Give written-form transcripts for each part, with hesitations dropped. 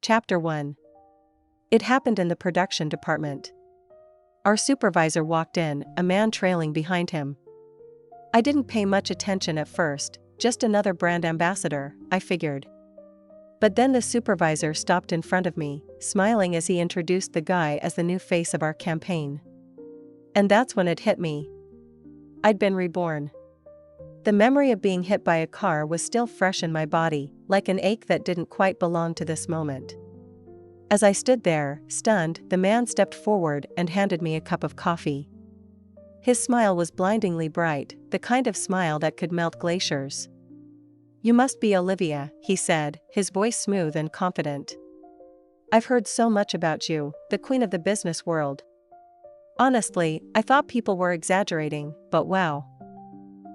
Chapter 1. It happened in the production department. Our supervisor walked in, a man trailing behind him. I didn't pay much attention at first, just another brand ambassador, I figured. But then the supervisor stopped in front of me, smiling as he introduced the guy as the new face of our campaign. And that's when it hit me. I'd been reborn. The memory of being hit by a car was still fresh in my body, like an ache that didn't quite belong to this moment. As I stood there, stunned, the man stepped forward and handed me a cup of coffee. His smile was blindingly bright, the kind of smile that could melt glaciers. "You must be Olivia," he said, his voice smooth and confident. "I've heard so much about you, the queen of the business world. Honestly, I thought people were exaggerating, but wow.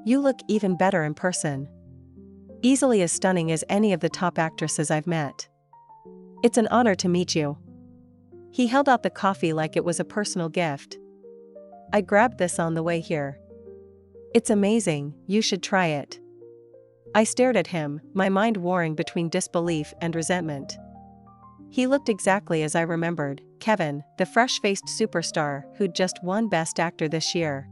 You look even better in person. Easily as stunning as any of the top actresses I've met. It's an honor to meet you." He held out the coffee like it was a personal gift. "I grabbed this on the way here. It's amazing, you should try it." I stared at him, my mind warring between disbelief and resentment. He looked exactly as I remembered, Kevin, the fresh-faced superstar who'd just won Best Actor this year.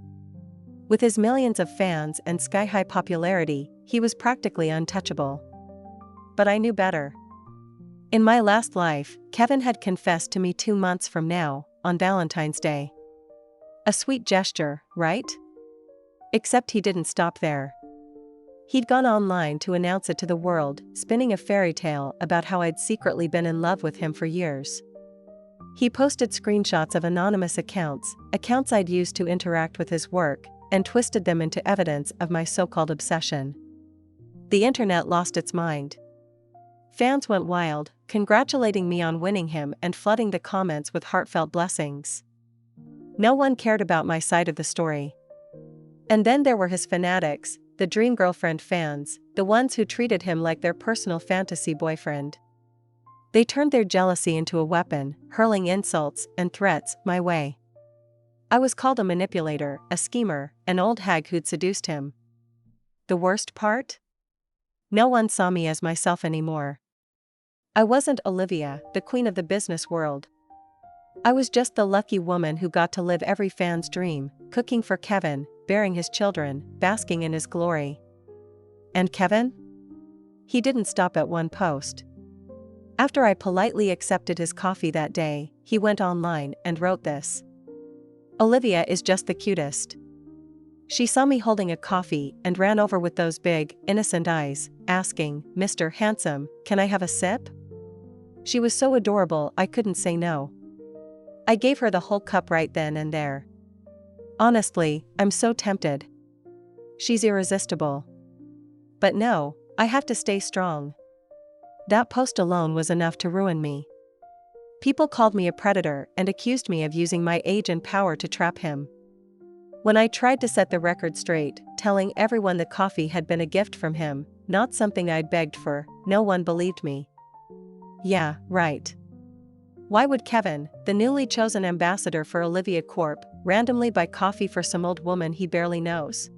With his millions of fans and sky-high popularity, he was practically untouchable. But I knew better. In my last life, Kevin had confessed to me 2 months from now, on Valentine's Day. A sweet gesture, right? Except he didn't stop there. He'd gone online to announce it to the world, spinning a fairy tale about how I'd secretly been in love with him for years. He posted screenshots of anonymous accounts I'd used to interact with his work, and twisted them into evidence of my so-called obsession. The internet lost its mind. Fans went wild, congratulating me on winning him and flooding the comments with heartfelt blessings. No one cared about my side of the story. And then there were his fanatics, the dream girlfriend fans, the ones who treated him like their personal fantasy boyfriend. They turned their jealousy into a weapon, hurling insults and threats my way. I was called a manipulator, a schemer, an old hag who'd seduced him. The worst part? No one saw me as myself anymore. I wasn't Olivia, the queen of the business world. I was just the lucky woman who got to live every fan's dream, cooking for Kevin, bearing his children, basking in his glory. And Kevin? He didn't stop at one post. After I politely accepted his coffee that day, he went online and wrote this. "Olivia is just the cutest." She saw me holding a coffee and ran over with those big, innocent eyes, asking, "Mr. Handsome, can I have a sip?" She was so adorable I couldn't say no. I gave her the whole cup right then and there. Honestly, I'm so tempted. She's irresistible. But no, I have to stay strong. That post alone was enough to ruin me. People called me a predator and accused me of using my age and power to trap him. When I tried to set the record straight, telling everyone the coffee had been a gift from him, not something I'd begged for, no one believed me. Yeah, right. Why would Kevin, the newly chosen ambassador for Olivia Corp., randomly buy coffee for some old woman he barely knows?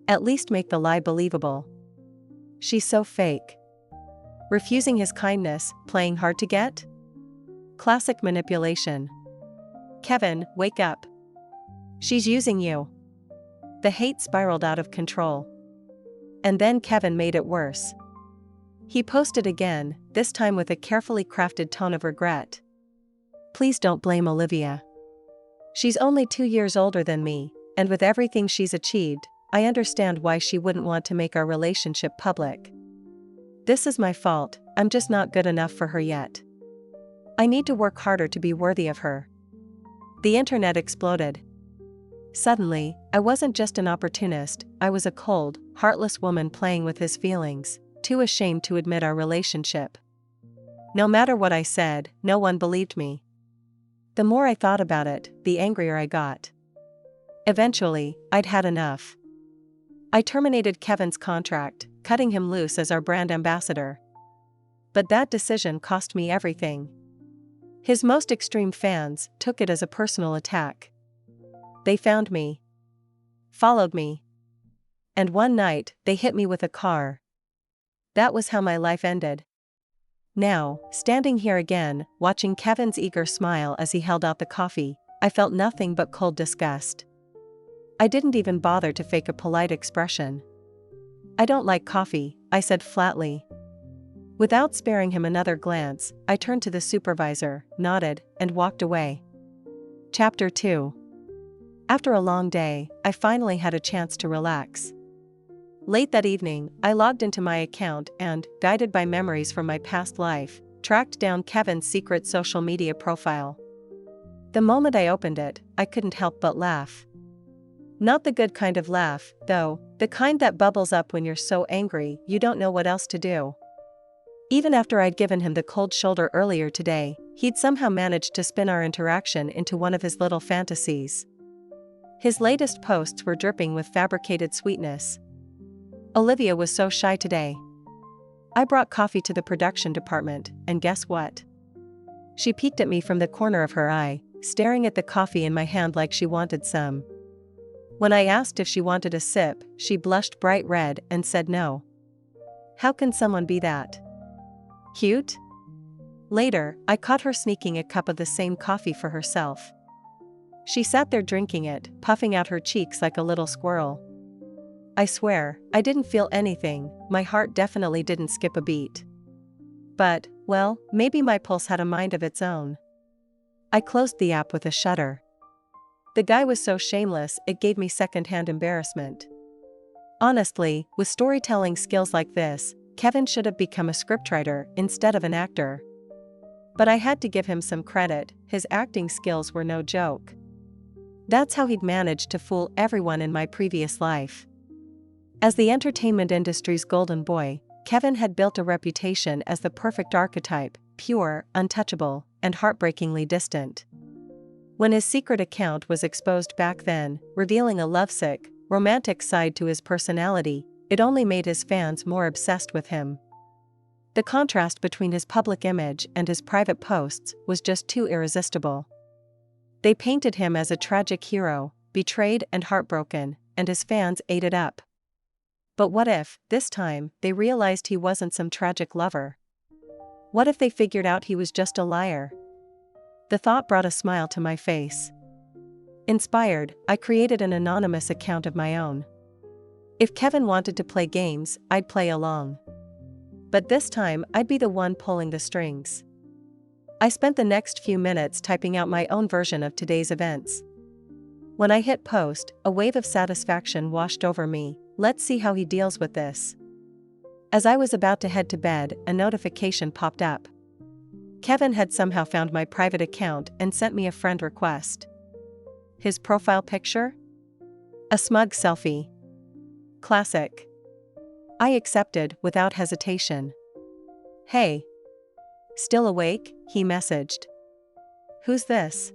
At least make the lie believable. She's so fake. Refusing his kindness, playing hard to get? Classic manipulation. Kevin, wake up. She's using you. The hate spiraled out of control. And then Kevin made it worse. He posted again, this time with a carefully crafted tone of regret. "Please don't blame Olivia. She's only 2 years older than me, and with everything she's achieved, I understand why she wouldn't want to make our relationship public. This is my fault, I'm just not good enough for her yet. I need to work harder to be worthy of her." The internet exploded. Suddenly, I wasn't just an opportunist, I was a cold, heartless woman playing with his feelings, too ashamed to admit our relationship. No matter what I said, no one believed me. The more I thought about it, the angrier I got. Eventually, I'd had enough. I terminated Kevin's contract, cutting him loose as our brand ambassador. But that decision cost me everything. His most extreme fans took it as a personal attack. They found me. Followed me. And one night, they hit me with a car. That was how my life ended. Now, standing here again, watching Kevin's eager smile as he held out the coffee, I felt nothing but cold disgust. I didn't even bother to fake a polite expression. "I don't like coffee," I said flatly. Without sparing him another glance, I turned to the supervisor, nodded, and walked away. Chapter 2. After a long day, I finally had a chance to relax. Late that evening, I logged into my account and, guided by memories from my past life, tracked down Kevin's secret social media profile. The moment I opened it, I couldn't help but laugh. Not the good kind of laugh, though, the kind that bubbles up when you're so angry you don't know what else to do. Even after I'd given him the cold shoulder earlier today, he'd somehow managed to spin our interaction into one of his little fantasies. His latest posts were dripping with fabricated sweetness. Olivia was so shy today. I brought coffee to the production department, and guess what? She peeked at me from the corner of her eye, staring at the coffee in my hand like she wanted some. When I asked if she wanted a sip, she blushed bright red and said no. How can someone be that cute? Later, I caught her sneaking a cup of the same coffee for herself. She sat there drinking it, puffing out her cheeks like a little squirrel. I swear, I didn't feel anything, my heart definitely didn't skip a beat. But, well, maybe my pulse had a mind of its own. I closed the app with a shudder. The guy was so shameless it gave me secondhand embarrassment. Honestly, with storytelling skills like this, Kevin should have become a scriptwriter instead of an actor. But I had to give him some credit, his acting skills were no joke. That's how he'd managed to fool everyone in my previous life. As the entertainment industry's golden boy, Kevin had built a reputation as the perfect archetype, pure, untouchable, and heartbreakingly distant. When his secret account was exposed back then, revealing a lovesick, romantic side to his personality, it only made his fans more obsessed with him. The contrast between his public image and his private posts was just too irresistible. They painted him as a tragic hero, betrayed and heartbroken, and his fans ate it up. But what if, this time, they realized he wasn't some tragic lover? What if they figured out he was just a liar? The thought brought a smile to my face. Inspired, I created an anonymous account of my own. If Kevin wanted to play games, I'd play along. But this time, I'd be the one pulling the strings. I spent the next few minutes typing out my own version of today's events. When I hit post, a wave of satisfaction washed over me. Let's see how he deals with this. As I was about to head to bed, a notification popped up. Kevin had somehow found my private account and sent me a friend request. His profile picture? A smug selfie. Classic. I accepted without hesitation. "Hey. Still awake?" he messaged. "Who's this?"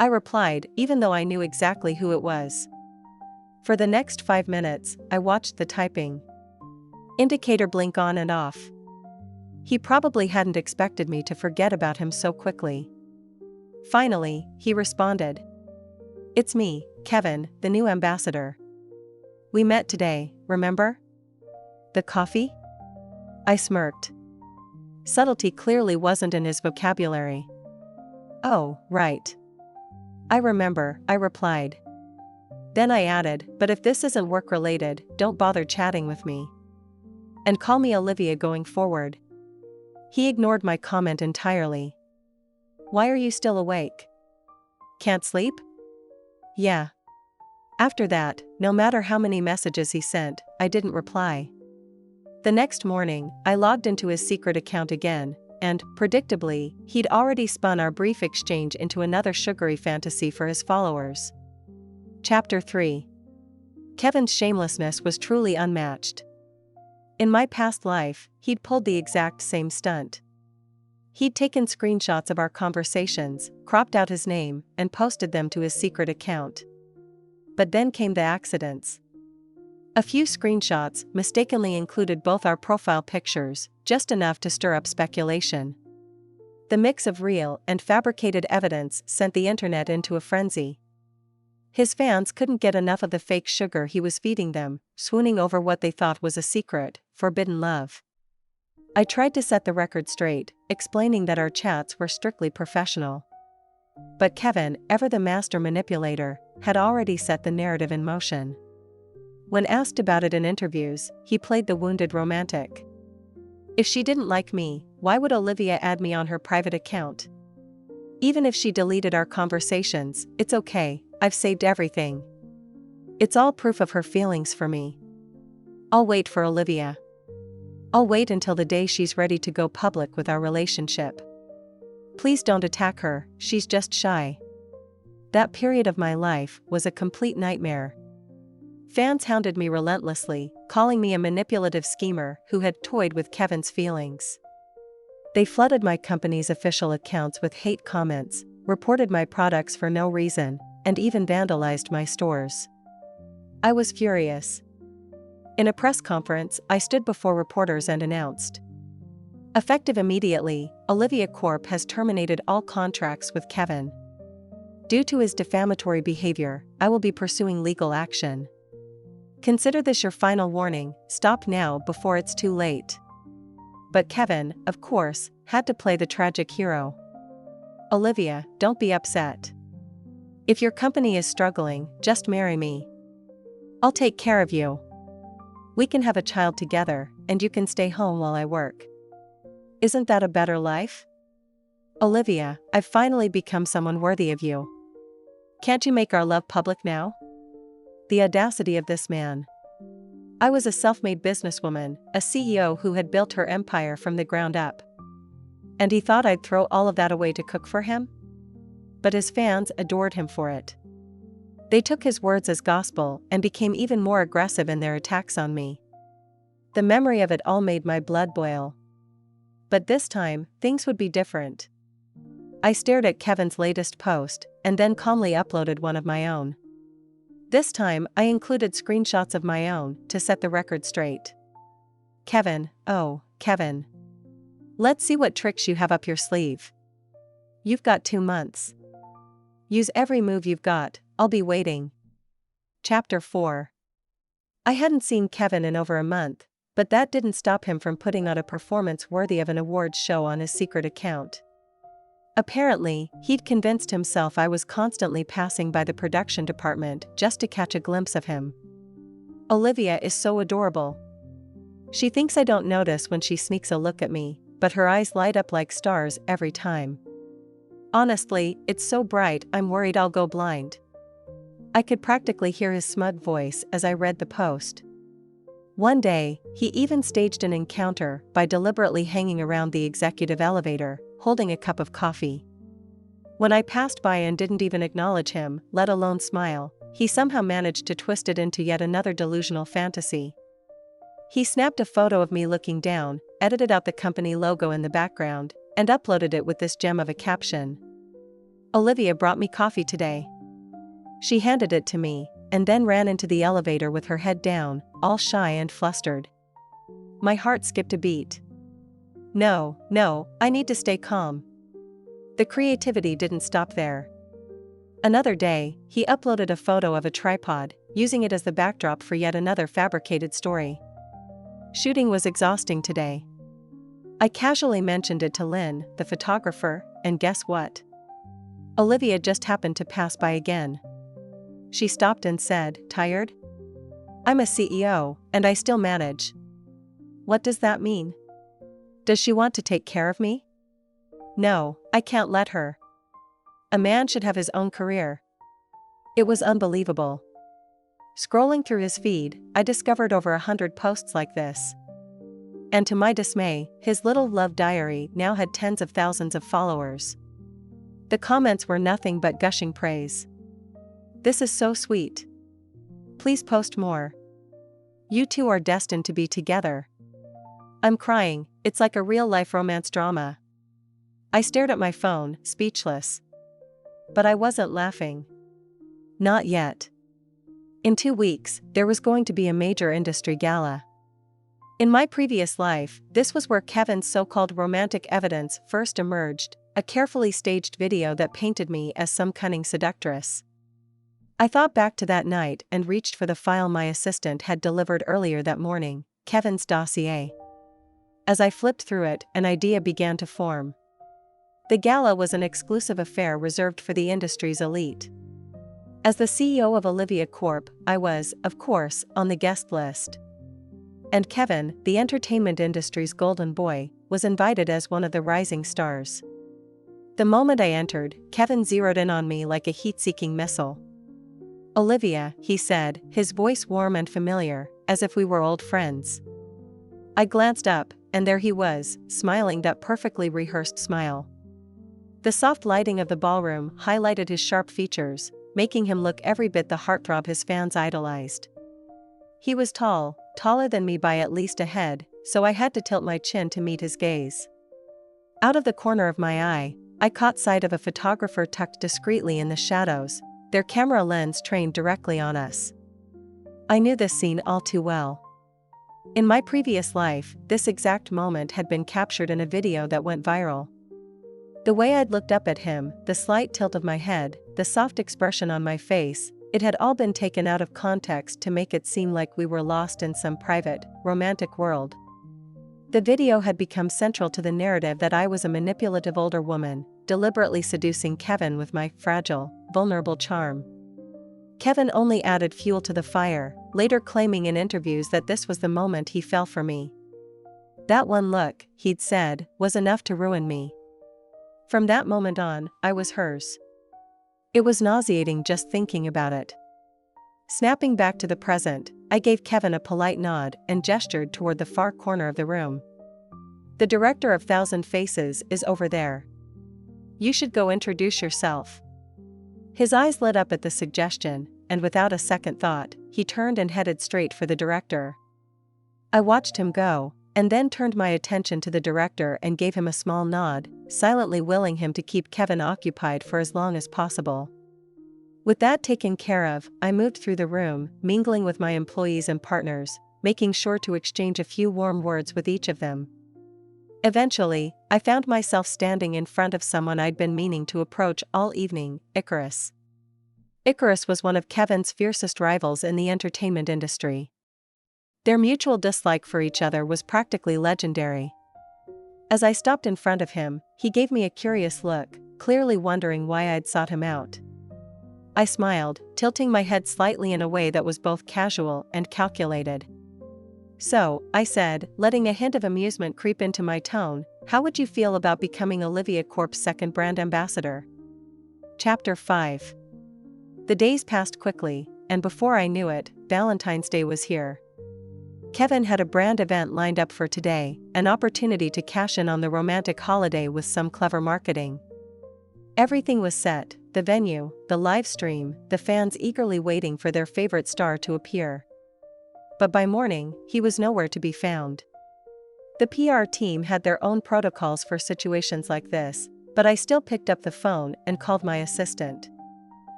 I replied, even though I knew exactly who it was. For the next 5 minutes, I watched the typing. Indicator blink on and off. He probably hadn't expected me to forget about him so quickly. Finally, he responded. "It's me, Kevin, the new ambassador. We met today, remember? The coffee?" I smirked. Subtlety clearly wasn't in his vocabulary. "Oh, right. I remember," I replied. Then I added, "But if this isn't work-related, don't bother chatting with me. And call me Olivia going forward." He ignored my comment entirely. "Why are you still awake? Can't sleep?" "Yeah." After that, no matter how many messages he sent, I didn't reply. The next morning, I logged into his secret account again, and, predictably, he'd already spun our brief exchange into another sugary fantasy for his followers. Chapter 3. Kevin's shamelessness was truly unmatched. In my past life, he'd pulled the exact same stunt. He'd taken screenshots of our conversations, cropped out his name, and posted them to his secret account. But then came the accidents. A few screenshots mistakenly included both our profile pictures, just enough to stir up speculation. The mix of real and fabricated evidence sent the internet into a frenzy. His fans couldn't get enough of the fake sugar he was feeding them, swooning over what they thought was a secret, forbidden love. I tried to set the record straight, explaining that our chats were strictly professional. But Kevin, ever the master manipulator, had already set the narrative in motion. When asked about it in interviews, he played the wounded romantic. If she didn't like me, why would Olivia add me on her private account? Even if she deleted our conversations, it's okay, I've saved everything. It's all proof of her feelings for me. I'll wait for Olivia. I'll wait until the day she's ready to go public with our relationship. Please don't attack her, she's just shy. That period of my life was a complete nightmare. Fans hounded me relentlessly, calling me a manipulative schemer who had toyed with Kevin's feelings. They flooded my company's official accounts with hate comments, reported my products for no reason, and even vandalized my stores. I was furious. In a press conference, I stood before reporters and announced, effective immediately, Olivia Corp has terminated all contracts with Kevin. Due to his defamatory behavior, I will be pursuing legal action. Consider this your final warning, stop now before it's too late. But Kevin, of course, had to play the tragic hero. Olivia, don't be upset. If your company is struggling, just marry me. I'll take care of you. We can have a child together, and you can stay home while I work. Isn't that a better life? Olivia, I've finally become someone worthy of you. Can't you make our love public now? The audacity of this man. I was a self-made businesswoman, a CEO who had built her empire from the ground up. And he thought I'd throw all of that away to cook for him? But his fans adored him for it. They took his words as gospel and became even more aggressive in their attacks on me. The memory of it all made my blood boil. But this time, things would be different. I stared at Kevin's latest post, and then calmly uploaded one of my own. This time, I included screenshots of my own to set the record straight. Kevin, oh, Kevin. Let's see what tricks you have up your sleeve. You've got 2 months. Use every move you've got, I'll be waiting. Chapter 4. I hadn't seen Kevin in over a month, but that didn't stop him from putting on a performance worthy of an awards show on his secret account. Apparently, he'd convinced himself I was constantly passing by the production department just to catch a glimpse of him. Olivia is so adorable. She thinks I don't notice when she sneaks a look at me, but her eyes light up like stars every time. Honestly, it's so bright I'm worried I'll go blind. I could practically hear his smug voice as I read the post. One day, he even staged an encounter by deliberately hanging around the executive elevator, holding a cup of coffee. When I passed by and didn't even acknowledge him, let alone smile, he somehow managed to twist it into yet another delusional fantasy. He snapped a photo of me looking down, edited out the company logo in the background, and uploaded it with this gem of a caption. Olivia brought me coffee today. She handed it to me, and then ran into the elevator with her head down, all shy and flustered. My heart skipped a beat. No, I need to stay calm. The creativity didn't stop there. Another day, he uploaded a photo of a tripod, using it as the backdrop for yet another fabricated story. Shooting was exhausting today. I casually mentioned it to Lynn, the photographer, and guess what? Olivia just happened to pass by again. She stopped and said, "Tired? I'm a CEO, and I still manage." What does that mean? Does she want to take care of me? No, I can't let her. A man should have his own career. It was unbelievable. Scrolling through his feed, I discovered over 100 posts like this. And to my dismay, his little love diary now had tens of thousands of followers. The comments were nothing but gushing praise. This is so sweet. Please post more. You two are destined to be together. I'm crying, it's like a real-life romance drama. I stared at my phone, speechless. But I wasn't laughing. Not yet. In 2 weeks, there was going to be a major industry gala. In my previous life, this was where Kevin's so-called romantic evidence first emerged, a carefully staged video that painted me as some cunning seductress. I thought back to that night and reached for the file my assistant had delivered earlier that morning, Kevin's dossier. As I flipped through it, an idea began to form. The gala was an exclusive affair reserved for the industry's elite. As the CEO of Olivia Corp, I was, of course, on the guest list. And Kevin, the entertainment industry's golden boy, was invited as one of the rising stars. The moment I entered, Kevin zeroed in on me like a heat-seeking missile. "Olivia," he said, his voice warm and familiar, as if we were old friends. I glanced up, and there he was, smiling that perfectly rehearsed smile. The soft lighting of the ballroom highlighted his sharp features, making him look every bit the heartthrob his fans idolized. He was tall, taller than me by at least a head, so I had to tilt my chin to meet his gaze. Out of the corner of my eye, I caught sight of a photographer tucked discreetly in the shadows, their camera lens trained directly on us. I knew this scene all too well. In my previous life, this exact moment had been captured in a video that went viral. The way I'd looked up at him, the slight tilt of my head, the soft expression on my face, it had all been taken out of context to make it seem like we were lost in some private, romantic world. The video had become central to the narrative that I was a manipulative older woman, deliberately seducing Kevin with my fragile, vulnerable charm. Kevin only added fuel to the fire, later claiming in interviews that this was the moment he fell for me. That one look, he'd said, was enough to ruin me. From that moment on, I was hers. It was nauseating just thinking about it. Snapping back to the present, I gave Kevin a polite nod and gestured toward the far corner of the room. "The director of Thousand Faces is over there. You should go introduce yourself." His eyes lit up at the suggestion, and without a second thought, he turned and headed straight for the director. I watched him go, and then turned my attention to the director and gave him a small nod, silently willing him to keep Kevin occupied for as long as possible. With that taken care of, I moved through the room, mingling with my employees and partners, making sure to exchange a few warm words with each of them. Eventually, I found myself standing in front of someone I'd been meaning to approach all evening, Icarus. Icarus was one of Kevin's fiercest rivals in the entertainment industry. Their mutual dislike for each other was practically legendary. As I stopped in front of him, he gave me a curious look, clearly wondering why I'd sought him out. I smiled, tilting my head slightly in a way that was both casual and calculated. "So," I said, letting a hint of amusement creep into my tone, "how would you feel about becoming Olivia Corp's second brand ambassador?" Chapter 5. The days passed quickly, and before I knew it, Valentine's Day was here. Kevin had a brand event lined up for today, an opportunity to cash in on the romantic holiday with some clever marketing. Everything was set, the venue, the live stream, the fans eagerly waiting for their favorite star to appear. But by morning, he was nowhere to be found. The PR team had their own protocols for situations like this, but I still picked up the phone and called my assistant.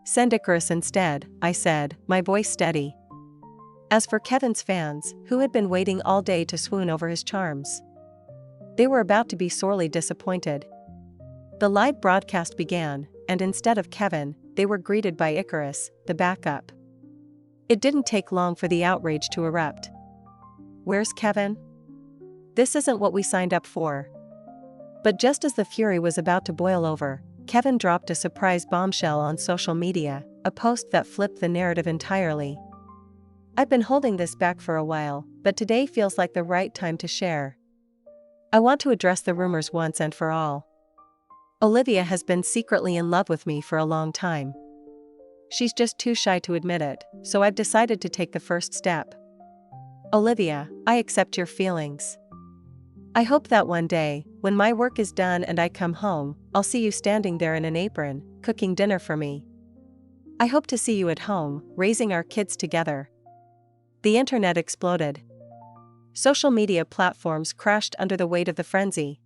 "Send Icarus instead," I said, my voice steady. As for Kevin's fans, who had been waiting all day to swoon over his charms, they were about to be sorely disappointed. The live broadcast began, and instead of Kevin, they were greeted by Icarus, the backup. It didn't take long for the outrage to erupt. "Where's Kevin? This isn't what we signed up for." But just as the fury was about to boil over, Kevin dropped a surprise bombshell on social media, a post that flipped the narrative entirely. "I've been holding this back for a while, but today feels like the right time to share. I want to address the rumors once and for all. Olivia has been secretly in love with me for a long time. She's just too shy to admit it, so I've decided to take the first step. Olivia, I accept your feelings. I hope that one day, when my work is done and I come home, I'll see you standing there in an apron, cooking dinner for me. I hope to see you at home, raising our kids together." The internet exploded. Social media platforms crashed under the weight of the frenzy.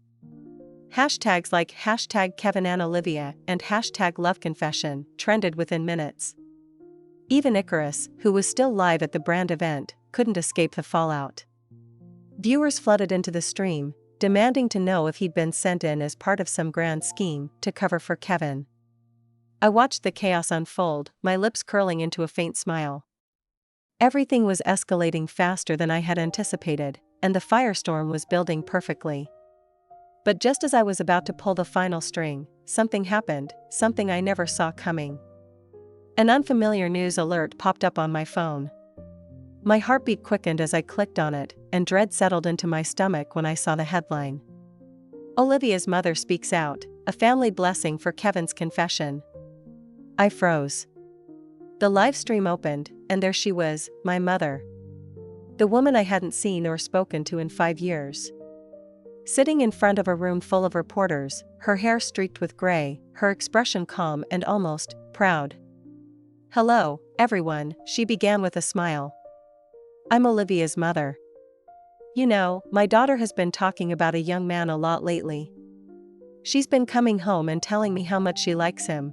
Hashtags like #KevinandOlivia and #LoveConfession trended within minutes. Even Icarus, who was still live at the brand event, couldn't escape the fallout. Viewers flooded into the stream, demanding to know if he'd been sent in as part of some grand scheme to cover for Kevin. I watched the chaos unfold, my lips curling into a faint smile. Everything was escalating faster than I had anticipated, and the firestorm was building perfectly. But just as I was about to pull the final string, something happened, something I never saw coming. An unfamiliar news alert popped up on my phone. My heartbeat quickened as I clicked on it, and dread settled into my stomach when I saw the headline. Olivia's mother speaks out, a family blessing for Kevin's confession. I froze. The live stream opened, and there she was, my mother. The woman I hadn't seen or spoken to in 5 years. Sitting in front of a room full of reporters, her hair streaked with gray, her expression calm and almost proud. Hello, everyone, she began with a smile. I'm Olivia's mother. You know, my daughter has been talking about a young man a lot lately. She's been coming home and telling me how much she likes him.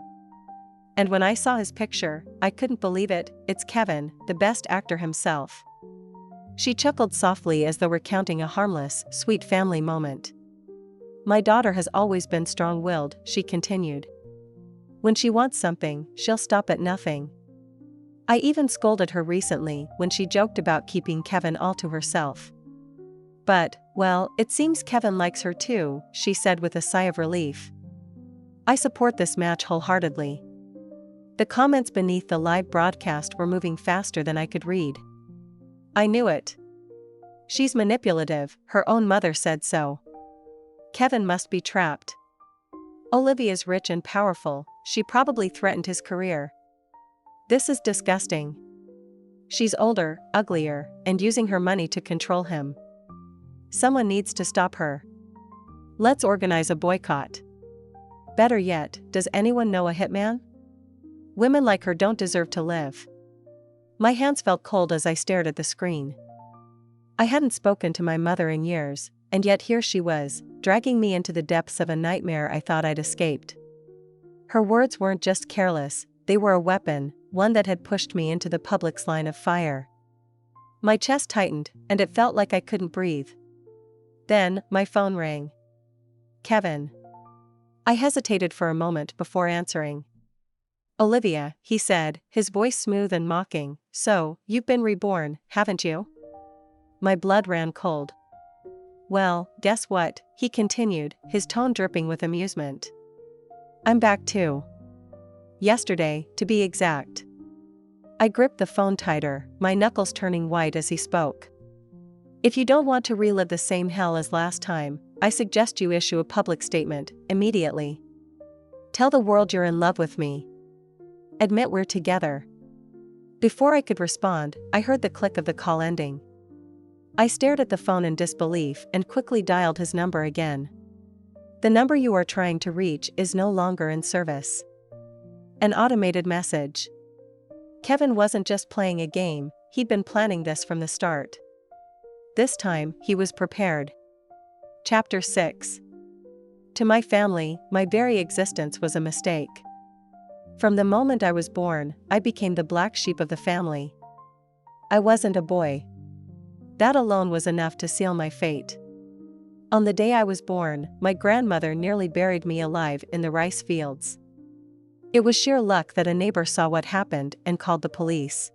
And when I saw his picture, I couldn't believe it. It's Kevin, the best actor himself. She chuckled softly as though recounting a harmless, sweet family moment. My daughter has always been strong-willed, she continued. When she wants something, she'll stop at nothing. I even scolded her recently when she joked about keeping Kevin all to herself. But, well, it seems Kevin likes her too, she said with a sigh of relief. I support this match wholeheartedly. The comments beneath the live broadcast were moving faster than I could read. I knew it. She's manipulative, her own mother said so. Kevin must be trapped. Olivia's rich and powerful, she probably threatened his career. This is disgusting. She's older, uglier, and using her money to control him. Someone needs to stop her. Let's organize a boycott. Better yet, does anyone know a hitman? Women like her don't deserve to live. My hands felt cold as I stared at the screen. I hadn't spoken to my mother in years, and yet here she was, dragging me into the depths of a nightmare I thought I'd escaped. Her words weren't just careless, they were a weapon, one that had pushed me into the public's line of fire. My chest tightened, and it felt like I couldn't breathe. Then, my phone rang. Kevin. I hesitated for a moment before answering. Olivia, he said, his voice smooth and mocking, so, you've been reborn, haven't you? My blood ran cold. Well, guess what, he continued, his tone dripping with amusement. I'm back too. Yesterday, to be exact. I gripped the phone tighter, my knuckles turning white as he spoke. If you don't want to relive the same hell as last time, I suggest you issue a public statement, immediately. Tell the world you're in love with me. Admit we're together. Before I could respond, I heard the click of the call ending. I stared at the phone in disbelief and quickly dialed his number again. The number you are trying to reach is no longer in service. An automated message. Kevin wasn't just playing a game, he'd been planning this from the start. This time, he was prepared. Chapter 6. To my family, my very existence was a mistake. From the moment I was born, I became the black sheep of the family. I wasn't a boy. That alone was enough to seal my fate. On the day I was born, my grandmother nearly buried me alive in the rice fields. It was sheer luck that a neighbor saw what happened and called the police.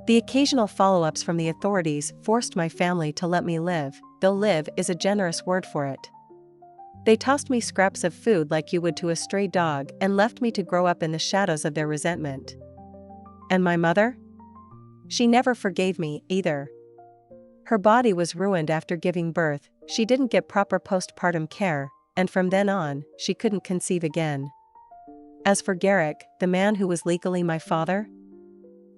The occasional follow-ups from the authorities forced my family to let me live, though live is a generous word for it. They tossed me scraps of food like you would to a stray dog and left me to grow up in the shadows of their resentment. And my mother? She never forgave me, either. Her body was ruined after giving birth, she didn't get proper postpartum care, and from then on, she couldn't conceive again. As for Garrick, the man who was legally my father,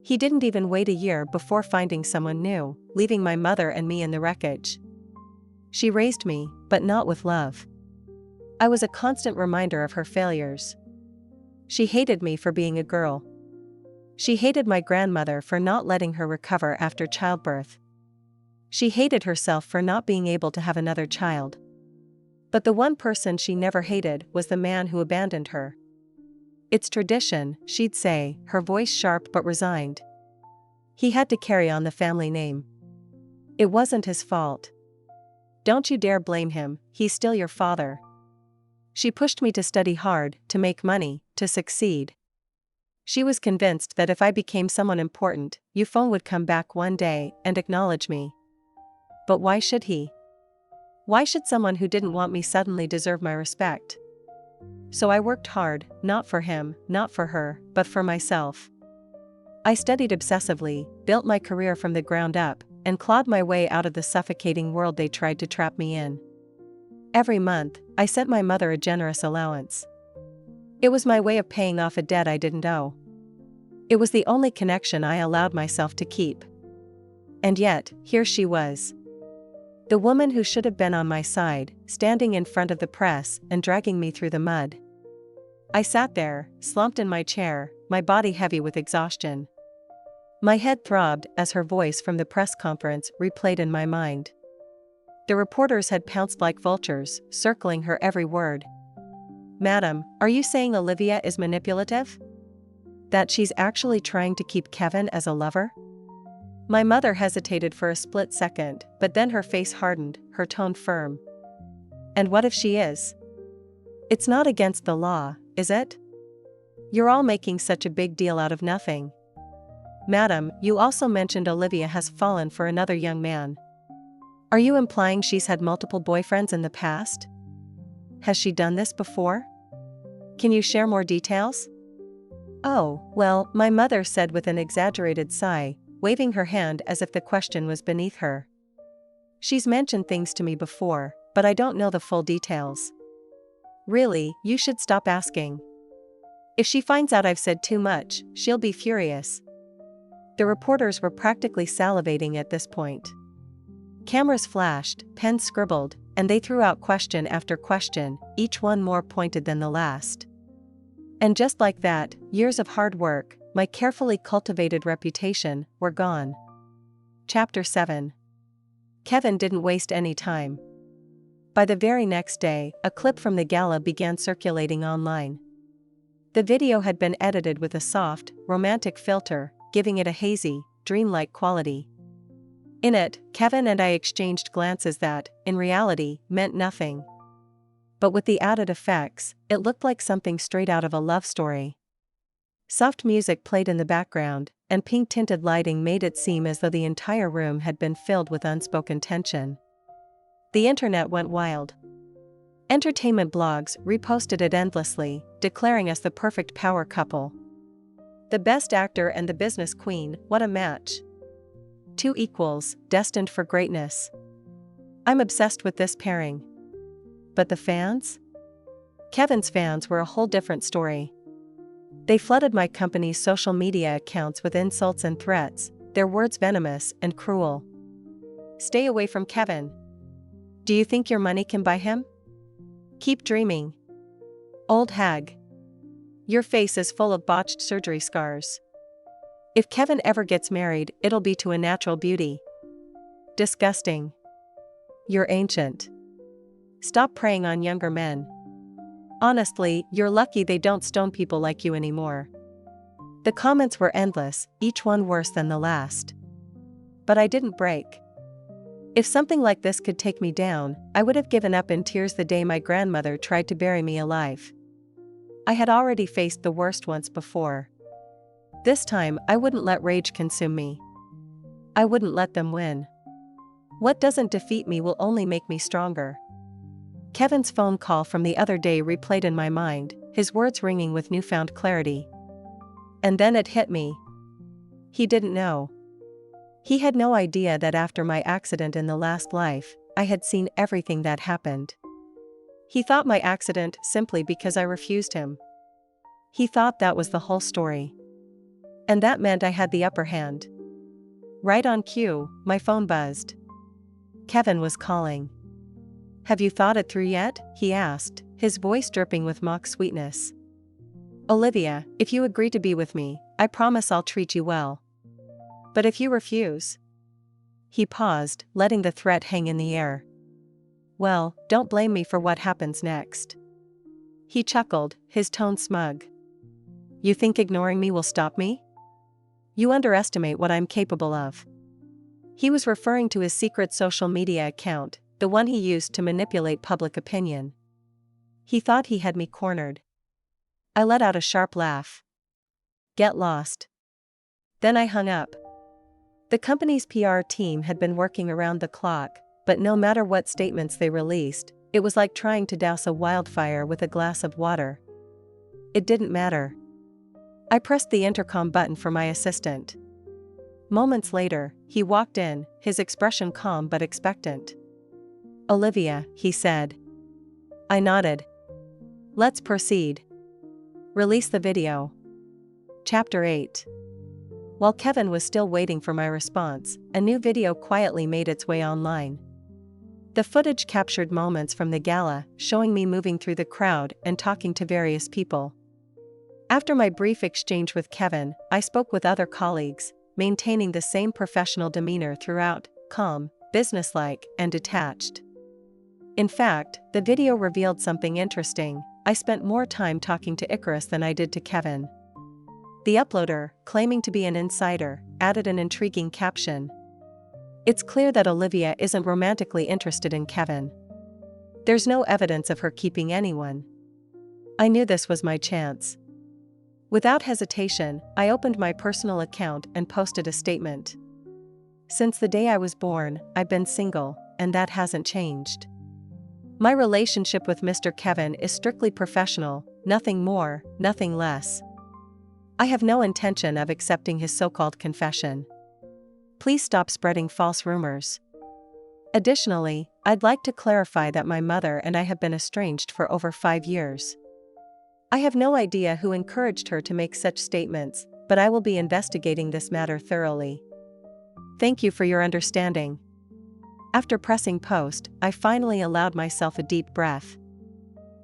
he didn't even wait a year before finding someone new, leaving my mother and me in the wreckage. She raised me, but not with love. I was a constant reminder of her failures. She hated me for being a girl. She hated my grandmother for not letting her recover after childbirth. She hated herself for not being able to have another child. But the one person she never hated was the man who abandoned her. It's tradition, she'd say, her voice sharp but resigned. He had to carry on the family name. It wasn't his fault. Don't you dare blame him, he's still your father. She pushed me to study hard, to make money, to succeed. She was convinced that if I became someone important, Euphone would come back one day and acknowledge me. But why should he? Why should someone who didn't want me suddenly deserve my respect? So I worked hard, not for him, not for her, but for myself. I studied obsessively, built my career from the ground up, and clawed my way out of the suffocating world they tried to trap me in. Every month, I sent my mother a generous allowance. It was my way of paying off a debt I didn't owe. It was the only connection I allowed myself to keep. And yet, here she was. The woman who should have been on my side, standing in front of the press and dragging me through the mud. I sat there, slumped in my chair, my body heavy with exhaustion. My head throbbed as her voice from the press conference replayed in my mind. The reporters had pounced like vultures, circling her every word. "Madam, are you saying Olivia is manipulative? That she's actually trying to keep Kevin as a lover?" My mother hesitated for a split second, but then her face hardened, her tone firm. "And what if she is? It's not against the law, is it? You're all making such a big deal out of nothing. Madam, you also mentioned Olivia has fallen for another young man. Are you implying she's had multiple boyfriends in the past? Has she done this before? Can you share more details?" "Oh, well," my mother said with an exaggerated sigh, waving her hand as if the question was beneath her. "She's mentioned things to me before, but I don't know the full details. Really, you should stop asking. If she finds out I've said too much, she'll be furious." The reporters were practically salivating at this point. Cameras flashed, pens scribbled, and they threw out question after question, each one more pointed than the last. And just like that, years of hard work, my carefully cultivated reputation, were gone. Chapter 7. Kevin didn't waste any time. By the very next day, a clip from the gala began circulating online. The video had been edited with a soft, romantic filter, giving it a hazy, dreamlike quality. In it, Kevin and I exchanged glances that, in reality, meant nothing. But with the added effects, it looked like something straight out of a love story. Soft music played in the background, and pink-tinted lighting made it seem as though the entire room had been filled with unspoken tension. The internet went wild. Entertainment blogs reposted it endlessly, declaring us the perfect power couple. The best actor and the business queen, what a match. Two equals, destined for greatness. I'm obsessed with this pairing. But the fans? Kevin's fans were a whole different story. They flooded my company's social media accounts with insults and threats, their words venomous and cruel. "Stay away from Kevin. Do you think your money can buy him? Keep dreaming. Old hag. Your face is full of botched surgery scars. If Kevin ever gets married, it'll be to a natural beauty. Disgusting. You're ancient. Stop preying on younger men. Honestly, you're lucky they don't stone people like you anymore." The comments were endless, each one worse than the last. But I didn't break. If something like this could take me down, I would have given up in tears the day my grandmother tried to bury me alive. I had already faced the worst once before. This time, I wouldn't let rage consume me. I wouldn't let them win. What doesn't defeat me will only make me stronger. Kevin's phone call from the other day replayed in my mind, his words ringing with newfound clarity. And then it hit me. He didn't know. He had no idea that after my accident in the last life, I had seen everything that happened. He thought my accident simply because I refused him. He thought that was the whole story. And that meant I had the upper hand. Right on cue, my phone buzzed. Kevin was calling. "Have you thought it through yet?" he asked, his voice dripping with mock sweetness. "Olivia, if you agree to be with me, I promise I'll treat you well. But if you refuse..." He paused, letting the threat hang in the air. "Well, don't blame me for what happens next." He chuckled, his tone smug. "You think ignoring me will stop me? You underestimate what I'm capable of." He was referring to his secret social media account, the one he used to manipulate public opinion. He thought he had me cornered. I let out a sharp laugh. "Get lost." Then I hung up. The company's PR team had been working around the clock, but no matter what statements they released, it was like trying to douse a wildfire with a glass of water. It didn't matter. I pressed the intercom button for my assistant. Moments later, he walked in, his expression calm but expectant. "Olivia," he said. I nodded. "Let's proceed. Release the video." Chapter 8. While Kevin was still waiting for my response, a new video quietly made its way online. The footage captured moments from the gala, showing me moving through the crowd and talking to various people. After my brief exchange with Kevin, I spoke with other colleagues, maintaining the same professional demeanor throughout, calm, businesslike, and detached. In fact, the video revealed something interesting. I spent more time talking to Icarus than I did to Kevin. The uploader, claiming to be an insider, added an intriguing caption. "It's clear that Olivia isn't romantically interested in Kevin. There's no evidence of her keeping anyone." I knew this was my chance. Without hesitation, I opened my personal account and posted a statement. "Since the day I was born, I've been single, and that hasn't changed. My relationship with Mr. Kevin is strictly professional, nothing more, nothing less. I have no intention of accepting his so-called confession. Please stop spreading false rumors. Additionally, I'd like to clarify that my mother and I have been estranged for over 5 years. I have no idea who encouraged her to make such statements, but I will be investigating this matter thoroughly. Thank you for your understanding." After pressing post, I finally allowed myself a deep breath.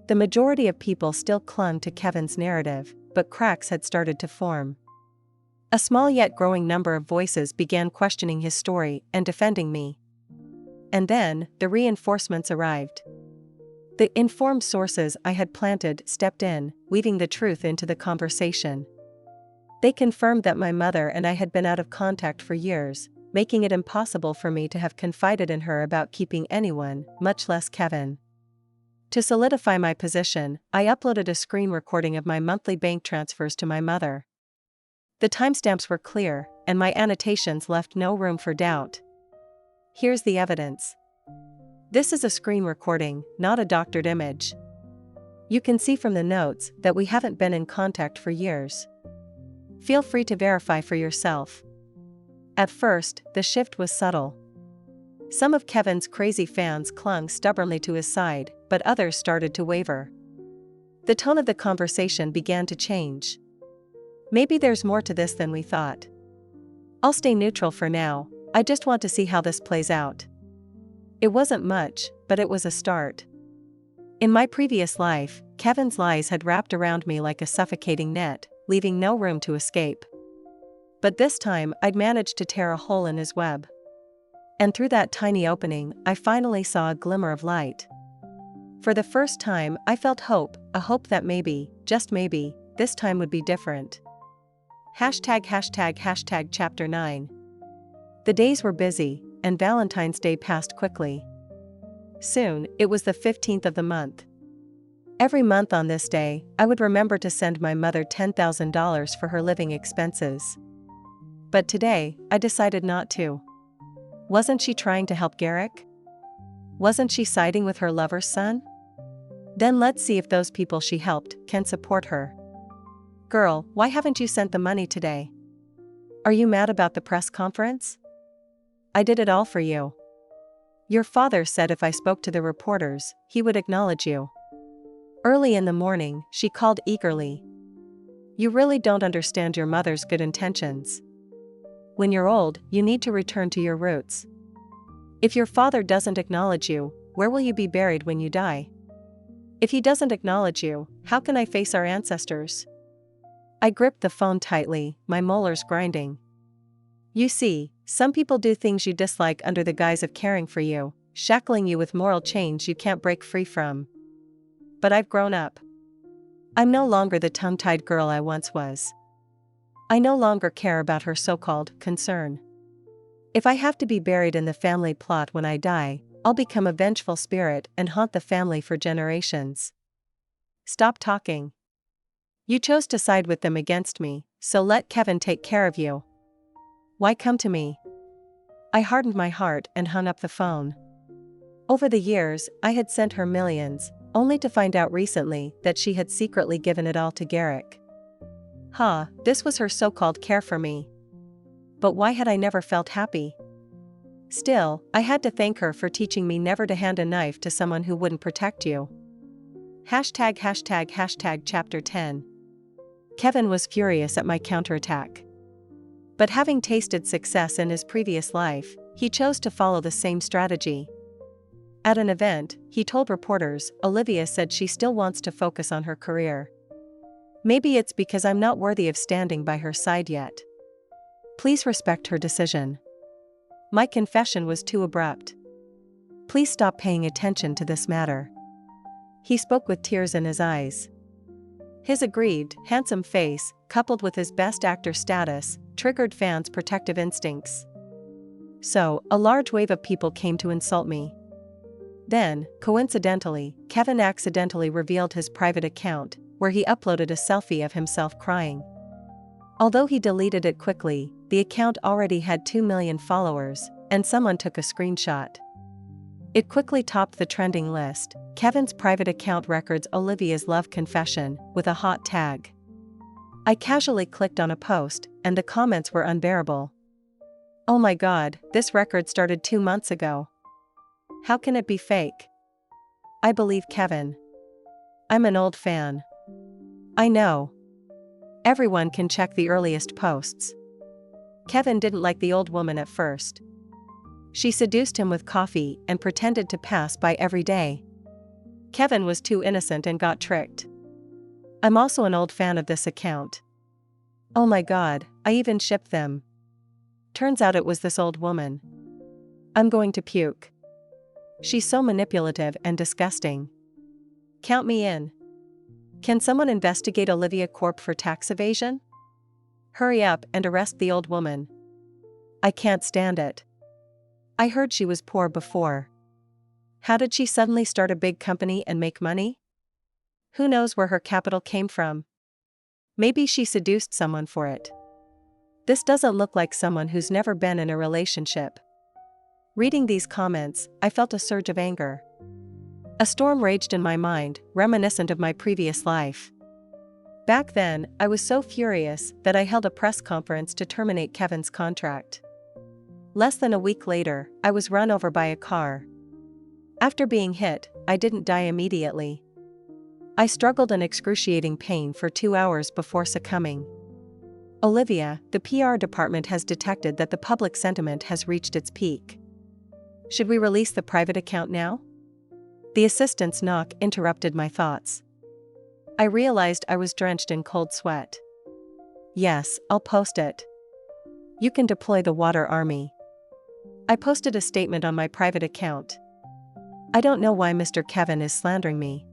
The majority of people still clung to Kevin's narrative, but cracks had started to form. A small yet growing number of voices began questioning his story and defending me. And then, the reinforcements arrived. The informed sources I had planted stepped in, weaving the truth into the conversation. They confirmed that my mother and I had been out of contact for years, making it impossible for me to have confided in her about keeping anyone, much less Kevin. To solidify my position, I uploaded a screen recording of my monthly bank transfers to my mother. The timestamps were clear, and my annotations left no room for doubt. Here's the evidence. This is a screen recording, not a doctored image. You can see from the notes that we haven't been in contact for years. Feel free to verify for yourself. At first, the shift was subtle. Some of Kevin's crazy fans clung stubbornly to his side, but others started to waver. The tone of the conversation began to change. Maybe there's more to this than we thought. I'll stay neutral for now, I just want to see how this plays out. It wasn't much, but it was a start. In my previous life, Kevin's lies had wrapped around me like a suffocating net, leaving no room to escape. But this time I'd managed to tear a hole in his web. And through that tiny opening, I finally saw a glimmer of light. For the first time, I felt hope, a hope that maybe, just maybe, this time would be different. #### Chapter 9. The days were busy, and Valentine's Day passed quickly. Soon, it was the 15th of the month. Every month on this day, I would remember to send my mother $10,000 for her living expenses. But today, I decided not to. Wasn't she trying to help Garrick? Wasn't she siding with her lover's son? Then let's see if those people she helped can support her. Girl, why haven't you sent the money today? Are you mad about the press conference? I did it all for you. Your father said if I spoke to the reporters, he would acknowledge you. Early in the morning, she called eagerly. You really don't understand your mother's good intentions. When you're old, you need to return to your roots. If your father doesn't acknowledge you, where will you be buried when you die? If he doesn't acknowledge you, how can I face our ancestors? I gripped the phone tightly, my molars grinding. You see, some people do things you dislike under the guise of caring for you, shackling you with moral chains you can't break free from. But I've grown up. I'm no longer the tongue-tied girl I once was. I no longer care about her so-called concern. If I have to be buried in the family plot when I die, I'll become a vengeful spirit and haunt the family for generations. Stop talking. You chose to side with them against me, so let Kevin take care of you. Why come to me? I hardened my heart and hung up the phone. Over the years, I had sent her millions, only to find out recently that she had secretly given it all to Garrick. This was her so-called care for me. But why had I never felt happy? Still, I had to thank her for teaching me never to hand a knife to someone who wouldn't protect you. ##### Chapter 10. Kevin was furious at my counterattack. But having tasted success in his previous life, he chose to follow the same strategy. At an event, he told reporters, Olivia said she still wants to focus on her career. Maybe it's because I'm not worthy of standing by her side yet. Please respect her decision. My confession was too abrupt. Please stop paying attention to this matter. He spoke with tears in his eyes. His aggrieved, handsome face, coupled with his best actor status, triggered fans' protective instincts. So, a large wave of people came to insult me. Then, coincidentally, Kevin accidentally revealed his private account, where he uploaded a selfie of himself crying. Although he deleted it quickly, the account already had 2 million followers, and someone took a screenshot. It quickly topped the trending list. Kevin's private account records Olivia's love confession, with a hot tag. I casually clicked on a post, and the comments were unbearable. Oh my god, this record started 2 months ago. How can it be fake? I believe Kevin. I'm an old fan. I know. Everyone can check the earliest posts. Kevin didn't like the old woman at first. She seduced him with coffee and pretended to pass by every day. Kevin was too innocent and got tricked. I'm also an old fan of this account. Oh my god, I even shipped them. Turns out it was this old woman. I'm going to puke. She's so manipulative and disgusting. Count me in. Can someone investigate Olivia Corp for tax evasion? Hurry up and arrest the old woman. I can't stand it. I heard she was poor before. How did she suddenly start a big company and make money? Who knows where her capital came from? Maybe she seduced someone for it. This doesn't look like someone who's never been in a relationship. Reading these comments, I felt a surge of anger. A storm raged in my mind, reminiscent of my previous life. Back then, I was so furious that I held a press conference to terminate Kevin's contract. Less than a week later, I was run over by a car. After being hit, I didn't die immediately. I struggled in excruciating pain for 2 hours before succumbing. Olivia, the PR department has detected that the public sentiment has reached its peak. Should we release the private account now? The assistant's knock interrupted my thoughts. I realized I was drenched in cold sweat. Yes, I'll post it. You can deploy the water army. I posted a statement on my private account. I don't know why Mr. Kevin is slandering me.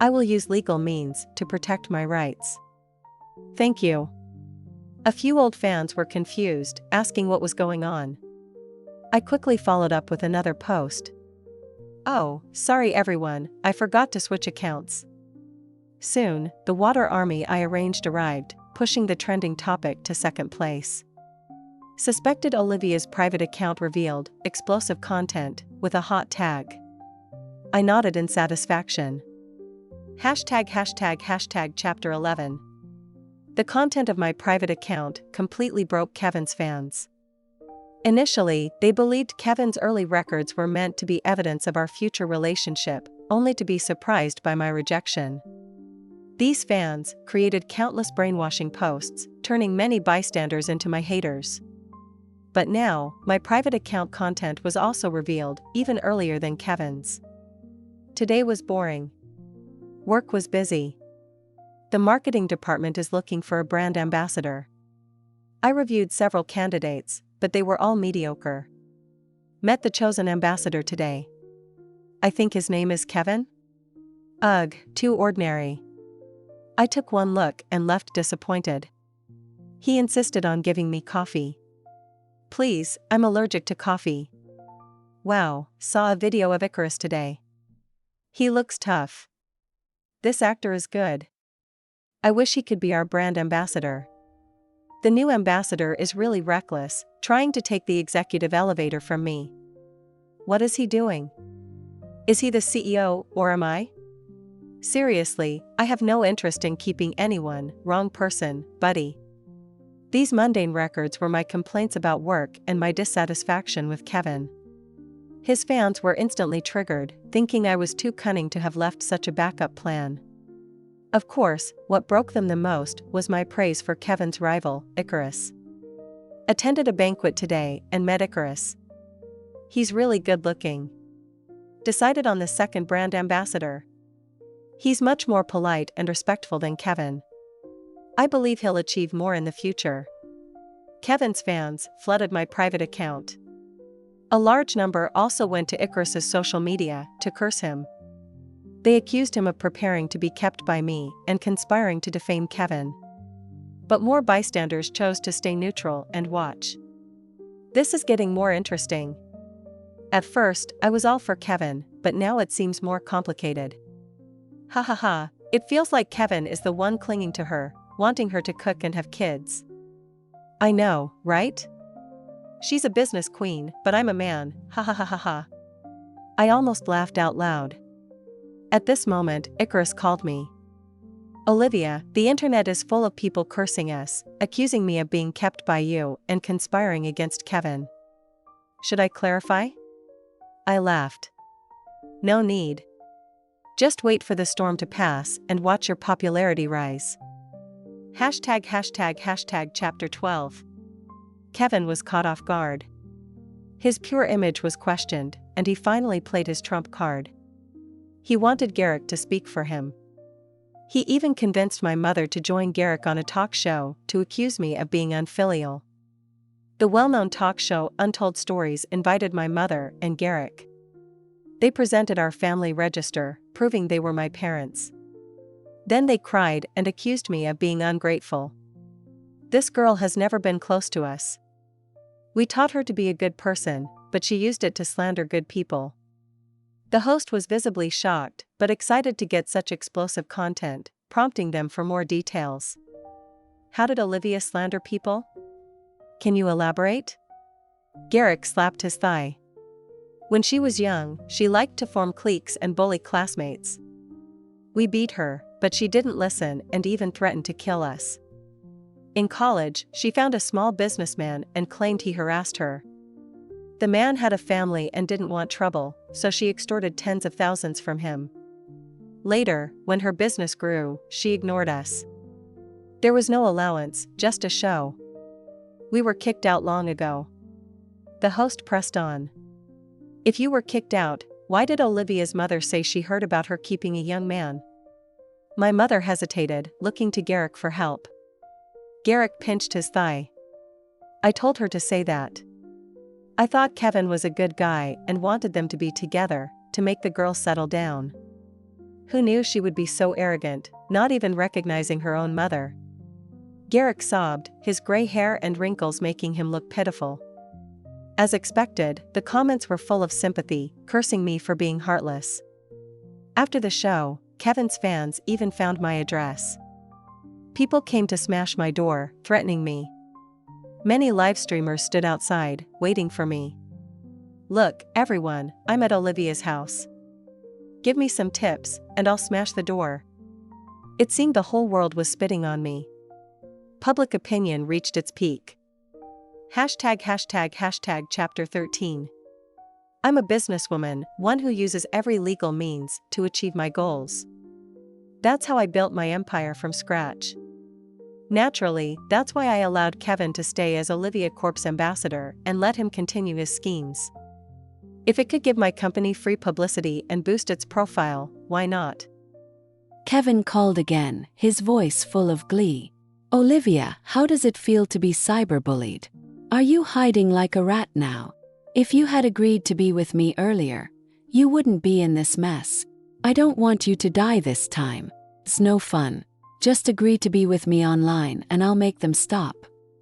I will use legal means to protect my rights. Thank you. A few old fans were confused, asking what was going on. I quickly followed up with another post. Oh, sorry everyone, I forgot to switch accounts. Soon, the water army I arranged arrived, pushing the trending topic to second place. Suspected Olivia's private account revealed, explosive content, with a hot tag. I nodded in satisfaction. ### Chapter 11. The content of my private account completely broke Kevin's fans. Initially, they believed Kevin's early records were meant to be evidence of our future relationship, only to be surprised by my rejection. These fans created countless brainwashing posts, turning many bystanders into my haters. But now, my private account content was also revealed, even earlier than Kevin's. Today was boring. Work was busy. The marketing department is looking for a brand ambassador. I reviewed several candidates, but they were all mediocre. Met the chosen ambassador today. I think his name is Kevin? Ugh, too ordinary. I took one look and left disappointed. He insisted on giving me coffee. Please, I'm allergic to coffee. Wow, saw a video of Icarus today. He looks tough. This actor is good. I wish he could be our brand ambassador. The new ambassador is really reckless, trying to take the executive elevator from me. What is he doing? Is he the CEO, or am I? Seriously, I have no interest in keeping anyone, wrong person, buddy. These mundane records were my complaints about work and my dissatisfaction with Kevin. His fans were instantly triggered, thinking I was too cunning to have left such a backup plan. Of course, what broke them the most was my praise for Kevin's rival, Icarus. Attended a banquet today and met Icarus. He's really good looking. Decided on the second brand ambassador. He's much more polite and respectful than Kevin. I believe he'll achieve more in the future. Kevin's fans flooded my private account. A large number also went to Icarus's social media to curse him. They accused him of preparing to be kept by me and conspiring to defame Kevin. But more bystanders chose to stay neutral and watch. This is getting more interesting. At first, I was all for Kevin, but now it seems more complicated. Ha ha ha, it feels like Kevin is the one clinging to her, wanting her to cook and have kids. I know, right? She's a business queen, but I'm a man, ha ha ha ha ha. I almost laughed out loud. At this moment, Icarus called me. Olivia, the internet is full of people cursing us, accusing me of being kept by you, and conspiring against Kevin. Should I clarify? I laughed. No need. Just wait for the storm to pass and watch your popularity rise. #### Chapter 12. Kevin was caught off guard. His pure image was questioned, and he finally played his trump card. He wanted Garrick to speak for him. He even convinced my mother to join Garrick on a talk show to accuse me of being unfilial. The well-known talk show Untold Stories invited my mother and Garrick. They presented our family register, proving they were my parents. Then they cried and accused me of being ungrateful. This girl has never been close to us. We taught her to be a good person, but she used it to slander good people. The host was visibly shocked, but excited to get such explosive content, prompting them for more details. How did Olivia slander people? Can you elaborate? Garrick slapped his thigh. When she was young, she liked to form cliques and bully classmates. We beat her, but she didn't listen and even threatened to kill us. In college, she found a small businessman and claimed he harassed her. The man had a family and didn't want trouble, so she extorted tens of thousands from him. Later, when her business grew, she ignored us. There was no allowance, just a show. We were kicked out long ago. The host pressed on. If you were kicked out, why did Olivia's mother say she heard about her keeping a young man? My mother hesitated, looking to Garrick for help. Garrick pinched his thigh. I told her to say that. I thought Kevin was a good guy and wanted them to be together, to make the girl settle down. Who knew she would be so arrogant, not even recognizing her own mother? Garrick sobbed, his gray hair and wrinkles making him look pitiful. As expected, the comments were full of sympathy, cursing me for being heartless. After the show, Kevin's fans even found my address. People came to smash my door, threatening me. Many live streamers stood outside, waiting for me. Look, everyone, I'm at Olivia's house. Give me some tips, and I'll smash the door. It seemed the whole world was spitting on me. Public opinion reached its peak. #### Chapter 13. I'm a businesswoman, one who uses every legal means to achieve my goals. That's how I built my empire from scratch. Naturally, that's why I allowed Kevin to stay as Olivia Corp's ambassador and let him continue his schemes. If it could give my company free publicity and boost its profile, why not? Kevin called again, his voice full of glee. Olivia, how does it feel to be cyberbullied? Are you hiding like a rat now? If you had agreed to be with me earlier, you wouldn't be in this mess. I don't want you to die this time. It's no fun. Just agree to be with me online and I'll make them stop.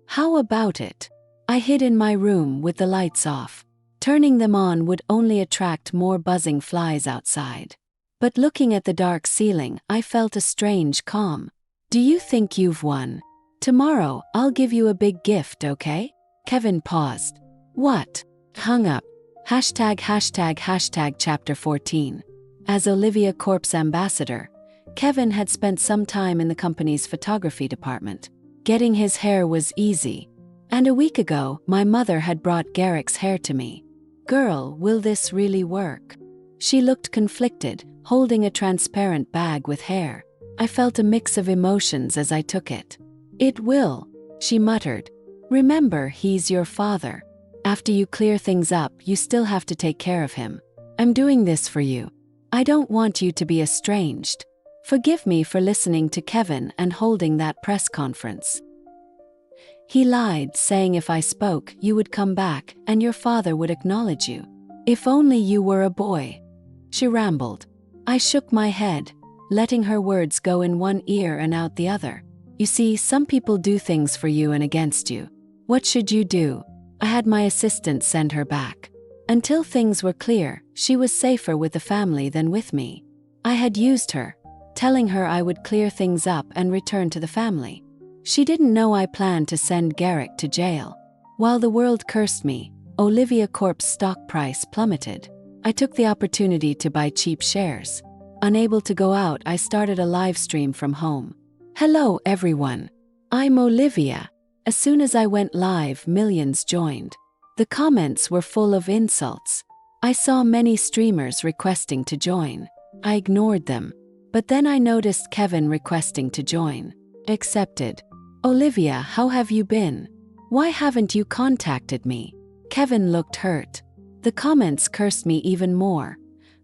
How about it? I hid in my room with the lights off. Turning them on would only attract more buzzing flies outside. But looking at the dark ceiling, I felt a strange calm. Do you think you've won? Tomorrow, I'll give you a big gift, okay? Kevin paused. What? Hung up. #### Chapter 14. As Olivia Corp's ambassador, Kevin had spent some time in the company's photography department. Getting his hair was easy. And a week ago, my mother had brought Garrick's hair to me. Girl, will this really work? She looked conflicted, holding a transparent bag with hair. I felt a mix of emotions as I took it. It will, she muttered. Remember, he's your father. After you clear things up, you still have to take care of him. I'm doing this for you. I don't want you to be estranged. Forgive me for listening to Kevin and holding that press conference. He lied, saying if I spoke, you would come back and your father would acknowledge you. If only you were a boy. She rambled. I shook my head, letting her words go in one ear and out the other. You see, some people do things for you and against you. What should you do? I had my assistant send her back. Until things were clear, she was safer with the family than with me. I had used her, telling her I would clear things up and return to the family. She didn't know I planned to send Garrick to jail. While the world cursed me, Olivia Corp's stock price plummeted. I took the opportunity to buy cheap shares. Unable to go out, I started a live stream from home. Hello everyone. I'm Olivia. As soon as I went live, millions joined. The comments were full of insults. I saw many streamers requesting to join. I ignored them. But then I noticed Kevin requesting to join. Accepted. Olivia, how have you been? Why haven't you contacted me? Kevin looked hurt. The comments cursed me even more,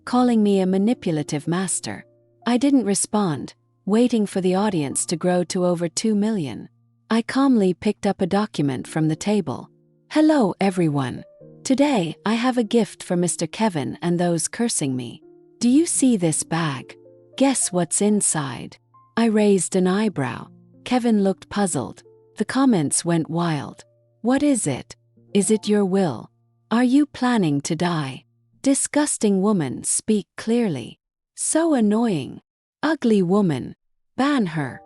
calling me a manipulative master. I didn't respond, waiting for the audience to grow to over 2 million. I calmly picked up a document from the table. Hello everyone. Today, I have a gift for Mr. Kevin and those cursing me. Do you see this bag? Guess what's inside? I raised an eyebrow. Kevin looked puzzled. The comments went wild. What is it? Is it your will? Are you planning to die? Disgusting woman, speak clearly. So annoying. Ugly woman. Ban her.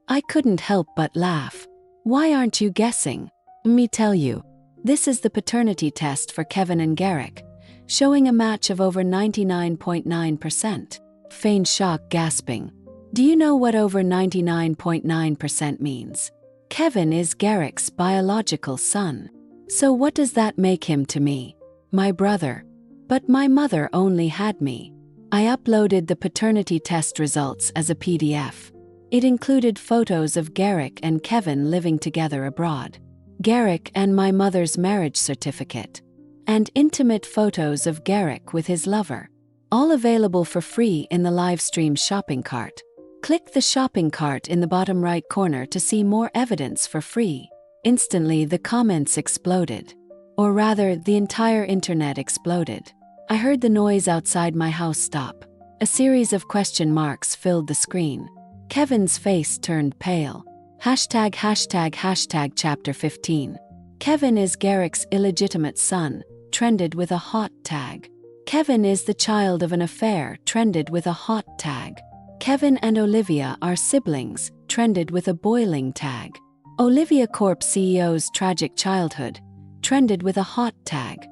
I couldn't help but laugh. Why aren't you guessing? Me tell you. This is the paternity test for Kevin and Garrick, showing a match of over 99.9%. Feigned shock, gasping. Do you know what over 99.9% means? Kevin is Garrick's biological son. So what does that make him to me? My brother. But my mother only had me. I uploaded the paternity test results as a PDF. It included photos of Garrick and Kevin living together abroad, Garrick and my mother's marriage certificate, and intimate photos of Garrick with his lover. All available for free in the livestream shopping cart. Click the shopping cart in the bottom right corner to see more evidence for free. Instantly, the comments exploded. Or rather, the entire internet exploded. I heard the noise outside my house stop. A series of question marks filled the screen. Kevin's face turned pale. #### Chapter 15. Kevin is Garrick's illegitimate son, trended with a hot tag. Kevin is the child of an affair, trended with a hot tag. Kevin and Olivia are siblings, trended with a boiling tag. Olivia Corp CEO's tragic childhood, trended with a hot tag.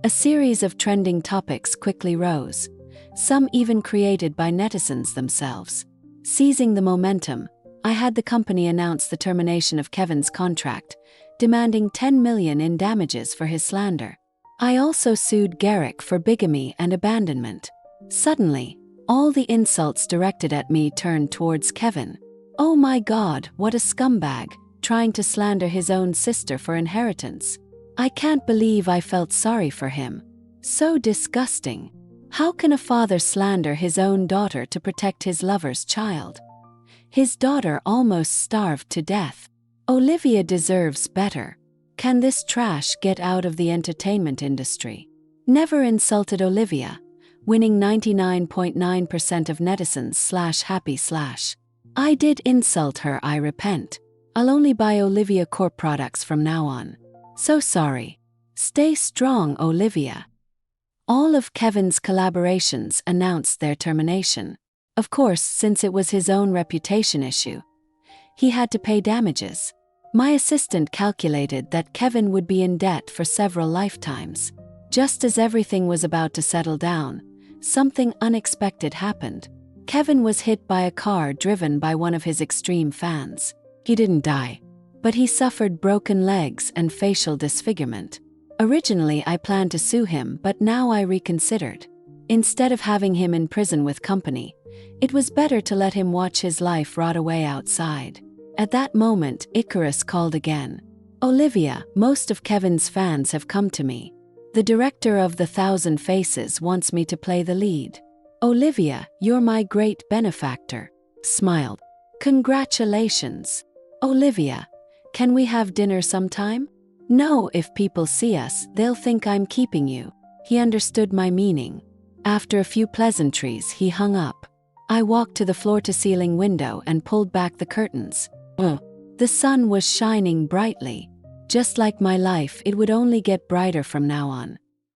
A series of trending topics quickly rose, some even created by netizens themselves. Seizing the momentum, I had the company announce the termination of Kevin's contract, demanding 10 million in damages for his slander. I also sued Garrick for bigamy and abandonment. Suddenly, all the insults directed at me turned towards Kevin. Oh my God, what a scumbag, trying to slander his own sister for inheritance. I can't believe I felt sorry for him. So disgusting. How can a father slander his own daughter to protect his lover's child? His daughter almost starved to death. Olivia deserves better. Can this trash get out of the entertainment industry? Never insulted Olivia, winning 99.9% of netizens /happy/. I did insult her, I repent. I'll only buy Olivia Corp products from now on. So sorry. Stay strong, Olivia. All of Kevin's collaborations announced their termination. Of course, since it was his own reputation issue, he had to pay damages. My assistant calculated that Kevin would be in debt for several lifetimes. Just as everything was about to settle down, something unexpected happened. Kevin was hit by a car driven by one of his extreme fans. He didn't die, but he suffered broken legs and facial disfigurement. Originally, I planned to sue him, but now I reconsidered. Instead of having him in prison with company, it was better to let him watch his life rot away outside. At that moment, Icarus called again. Olivia, most of Kevin's fans have come to me. The director of The Thousand Faces wants me to play the lead. Olivia, you're my great benefactor. Smiled. Congratulations. Olivia, can we have dinner sometime? No, if people see us, they'll think I'm keeping you. He understood my meaning. After a few pleasantries, he hung up. I walked to the floor-to-ceiling window and pulled back the curtains. The sun was shining brightly. Just like my life, it would only get brighter from now on.